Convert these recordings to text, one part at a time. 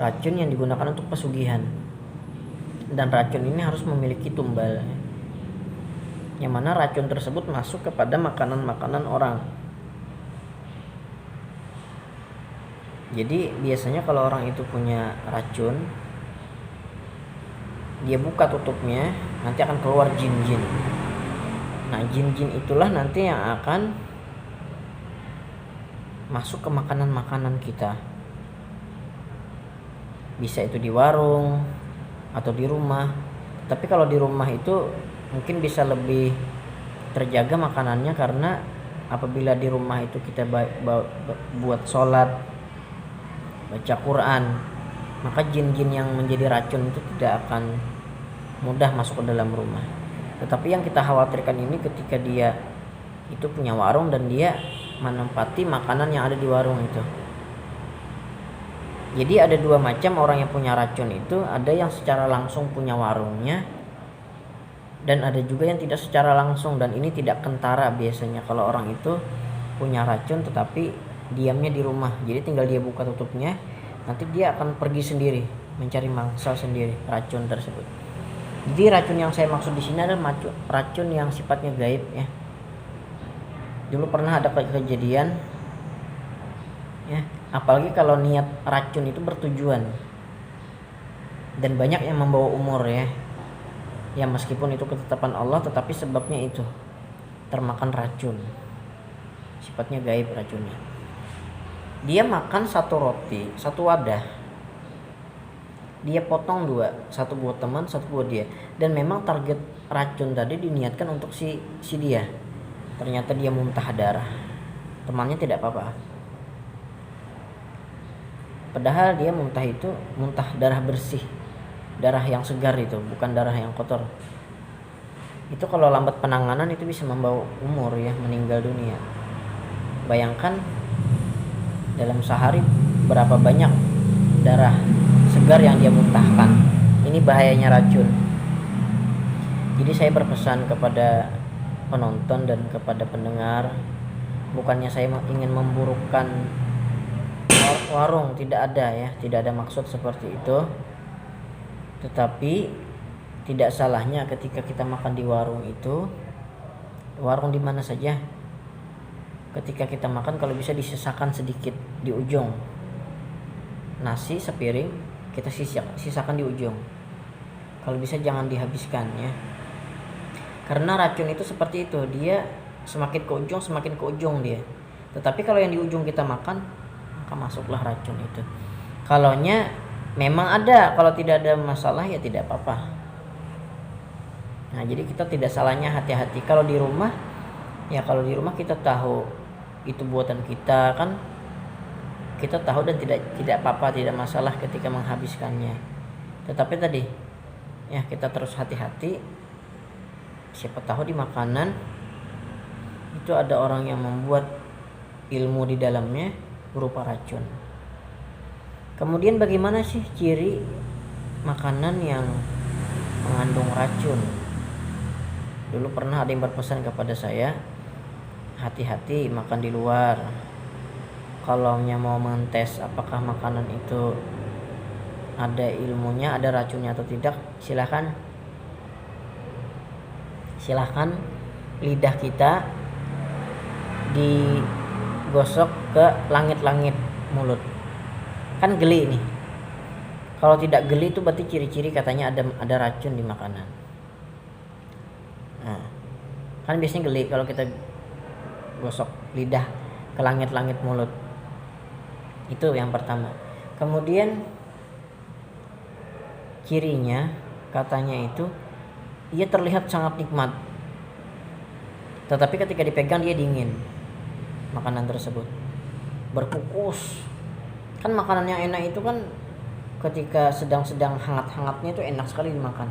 racun yang digunakan untuk pesugihan, dan racun ini harus memiliki tumbal, yang mana racun tersebut masuk kepada makanan-makanan orang. Jadi biasanya kalau orang itu punya racun, dia buka tutupnya, nanti akan keluar jin-jin. Nah, jin-jin itulah nanti yang akan masuk ke makanan-makanan kita. Bisa itu di warung atau di rumah. Tapi kalau di rumah itu mungkin bisa lebih terjaga makanannya, karena apabila di rumah itu kita buat sholat, baca Quran, maka jin-jin yang menjadi racun itu tidak akan mudah masuk ke dalam rumah. Tetapi yang kita khawatirkan ini ketika dia itu punya warung dan dia menempati makanan yang ada di warung itu. Jadi ada dua macam orang yang punya racun itu, ada yang secara langsung punya warungnya, dan ada juga yang tidak secara langsung, dan ini tidak kentara biasanya kalau orang itu punya racun tetapi diamnya di rumah. Jadi tinggal dia buka tutupnya, nanti dia akan pergi sendiri mencari mangsa sendiri racun tersebut. Jadi racun yang saya maksud di sini adalah racun yang sifatnya gaib ya. Dulu pernah ada kejadian ya, apalagi kalau niat racun itu bertujuan dan banyak yang membawa umur ya. Ya meskipun itu ketetapan Allah, tetapi sebabnya itu termakan racun. Sifatnya gaib racunnya. Dia makan satu roti, satu wadah. Dia potong dua, satu buat teman, satu buat dia. Dan memang target racun tadi diniatkan untuk si dia. Ternyata dia muntah darah. Temannya tidak apa-apa. Padahal dia muntah itu muntah darah bersih, darah yang segar itu, bukan darah yang kotor. Itu kalau lambat penanganan itu bisa membawa umur ya, meninggal dunia. Bayangkan dalam sehari berapa banyak darah segar yang dia muntahkan. Ini bahayanya racun. Jadi saya berpesan kepada penonton dan kepada pendengar, bukannya saya ingin memburukkan warung, tidak ada ya, tidak ada maksud seperti itu. Tetapi tidak salahnya ketika kita makan di warung itu, warung di mana saja, ketika kita makan kalau bisa disisakan sedikit di ujung. Nasi sepiring kita sisakan di ujung. Kalau bisa jangan dihabiskan ya. Karena racun itu seperti itu, dia semakin ke ujung dia. Tetapi kalau yang di ujung kita makan, maka masuklah racun itu. Kalaunya memang ada, kalau tidak ada masalah ya tidak apa-apa. Nah, jadi kita tidak salahnya hati-hati. Kalau di rumah kita tahu itu buatan kita kan, kita tahu dan tidak apa-apa, tidak masalah ketika menghabiskannya. Tetapi tadi ya kita terus hati-hati. Siapa tahu di makanan itu ada orang yang membuat ilmu di dalamnya berupa racun. Kemudian bagaimana sih ciri makanan yang mengandung racun? Dulu pernah ada yang berpesan kepada saya, hati-hati makan di luar. Kalau mau mentes apakah makanan itu ada ilmunya, ada racunnya atau tidak, silahkan lidah kita digosok ke langit-langit mulut. Kan geli nih. Kalau tidak geli itu berarti ciri-ciri katanya ada racun di makanan. Nah, kan biasanya geli kalau kita gosok lidah ke langit-langit mulut. Itu yang pertama. Kemudian cirinya katanya itu ia terlihat sangat nikmat, tetapi ketika dipegang dia dingin. Makanan tersebut berkukus. Kan makanan yang enak itu kan ketika sedang hangat-hangatnya itu enak sekali dimakan.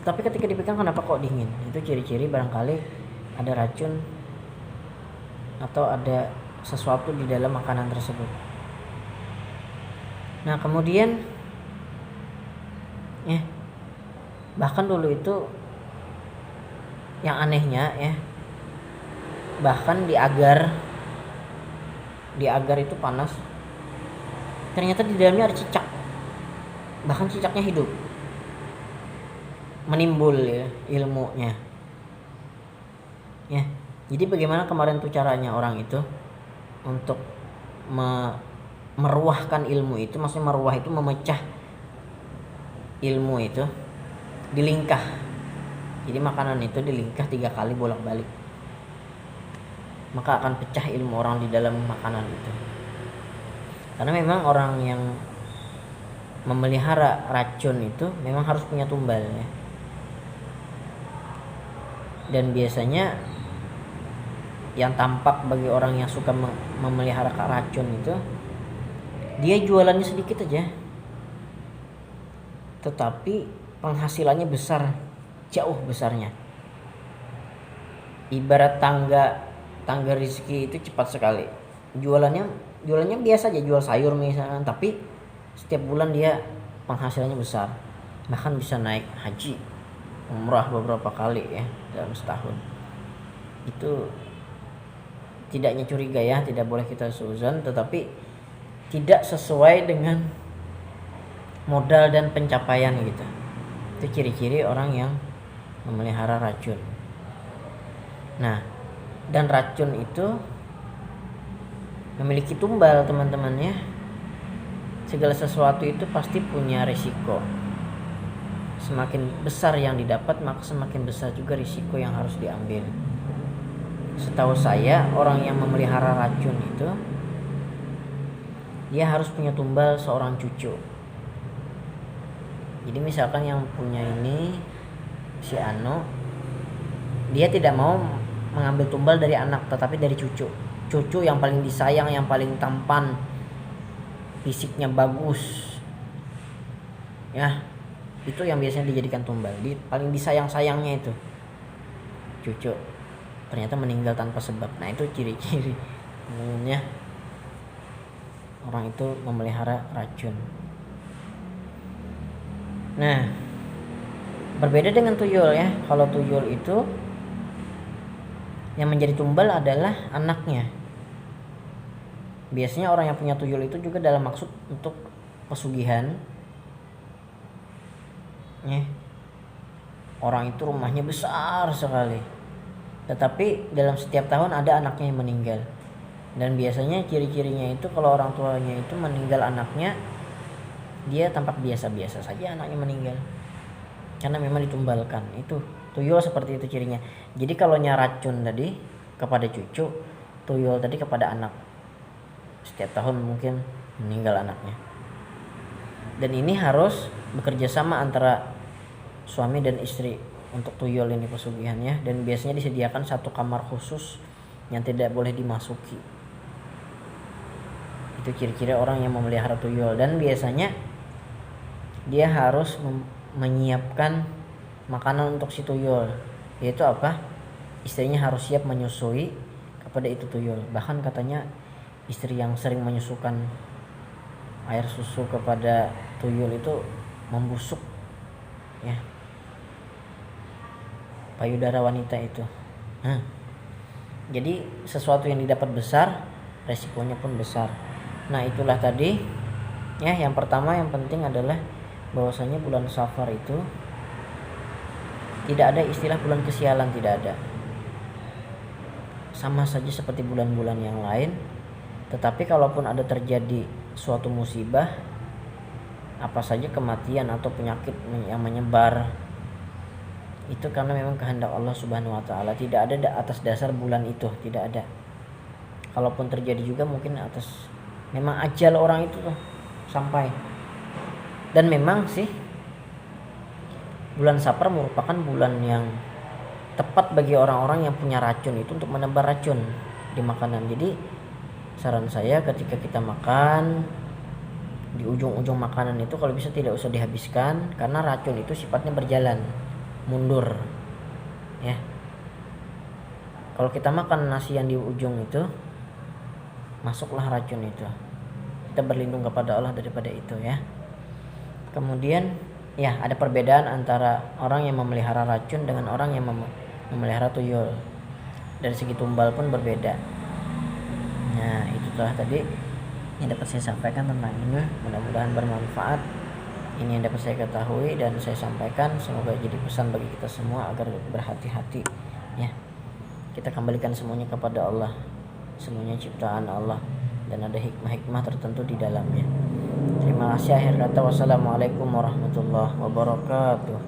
Tapi ketika dipegang kenapa kok dingin? Itu ciri-ciri barangkali ada racun atau ada sesuatu di dalam makanan tersebut. Nah, kemudian bahkan dulu itu yang anehnya ya, bahkan di agar itu panas, ternyata di dalamnya ada cicak, bahkan cicaknya hidup, menimbul ya ilmunya ya. Jadi bagaimana kemarin tuh caranya orang itu untuk meruahkan ilmu itu, maksudnya meruah itu memecah ilmu itu, dilingkah. Jadi makanan itu dilingkah 3 kali bolak-balik, maka akan pecah ilmu orang di dalam makanan itu. Karena memang orang yang memelihara racun itu memang harus punya tumbal ya. Dan biasanya yang tampak bagi orang yang suka memelihara racun itu, dia jualannya sedikit aja, tetapi penghasilannya besar, jauh besarnya. Ibarat tangga rezeki itu cepat sekali. Jualannya biasa aja, jual sayur misalkan, tapi setiap bulan dia penghasilannya besar, bahkan bisa naik haji umrah beberapa kali ya dalam setahun. Itu tidaknya curiga ya, tidak boleh kita suuzon, tetapi tidak sesuai dengan modal dan pencapaian gitu. Itu ciri-ciri orang yang memelihara racun. Nah, dan racun itu memiliki tumbal teman-teman ya. Segala sesuatu itu pasti punya risiko. Semakin besar yang didapat, maka semakin besar juga risiko yang harus diambil. Setahu saya, orang yang memelihara racun itu dia harus punya tumbal seorang cucu. Jadi misalkan yang punya ini si Ano, dia tidak mau mengambil tumbal dari anak, tetapi dari cucu. Cucu yang paling disayang, yang paling tampan, fisiknya bagus ya, itu yang biasanya dijadikan tumbal. Paling disayang-sayangnya itu cucu, ternyata meninggal tanpa sebab. Nah, itu ciri-ciri umumnya orang itu memelihara racun. Nah, berbeda dengan tuyul ya. Kalau tuyul itu yang menjadi tumbal adalah anaknya. Biasanya orang yang punya tuyul itu juga dalam maksud untuk pesugihan ya. Orang itu rumahnya besar sekali, tetapi dalam setiap tahun ada anaknya yang meninggal. Dan biasanya ciri-cirinya itu kalau orang tuanya itu meninggal anaknya, dia tampak biasa-biasa saja anaknya meninggal, karena memang ditumbalkan. Itu tuyul seperti itu cirinya. Jadi kalau racun tadi kepada cucu, tuyul tadi kepada anak, setiap tahun mungkin meninggal anaknya. Dan ini harus bekerja sama antara suami dan istri untuk tuyul ini pesugihannya. Dan biasanya disediakan satu kamar khusus yang tidak boleh dimasuki. Itu ciri-ciri orang yang memelihara tuyul. Dan biasanya dia harus menyiapkan makanan untuk si tuyul, yaitu apa? Istrinya harus siap menyusui kepada itu tuyul. Bahkan katanya istri yang sering menyusukan air susu kepada tuyul itu membusuk ya, payudara wanita itu. Jadi sesuatu yang didapat besar, resikonya pun besar. Nah, itulah tadi ya, yang pertama yang penting adalah bahwasanya bulan Safar itu tidak ada istilah bulan kesialan, tidak ada. Sama saja seperti bulan-bulan yang lain. Tetapi kalaupun ada terjadi suatu musibah, apa saja kematian atau penyakit yang menyebar, itu karena memang kehendak Allah Subhanahu wa taala. Tidak ada atas dasar bulan itu, tidak ada. Kalaupun terjadi juga mungkin atas memang ajal orang itu tuh sampai. Dan memang sih bulan Safar merupakan bulan yang tepat bagi orang-orang yang punya racun itu untuk menebar racun di makanan. Jadi saran saya ketika kita makan, di ujung-ujung makanan itu kalau bisa tidak usah dihabiskan, karena racun itu sifatnya berjalan mundur ya. Kalau kita makan nasi yang di ujung itu, masuklah racun itu. Kita berlindung kepada Allah daripada itu ya. Kemudian ya, ada perbedaan antara orang yang memelihara racun dengan orang yang memelihara tuyul. Dari segi tumbal pun berbeda. Nah, itu telah tadi yang dapat saya sampaikan tentang ini, mudah-mudahan bermanfaat. Ini yang dapat saya ketahui dan saya sampaikan, semoga jadi pesan bagi kita semua agar berhati-hati ya. Kita kembalikan semuanya kepada Allah, semuanya ciptaan Allah dan ada hikmah-hikmah tertentu di dalamnya. Terima kasih. Akhir kata, wassalamualaikum warahmatullahi wabarakatuh.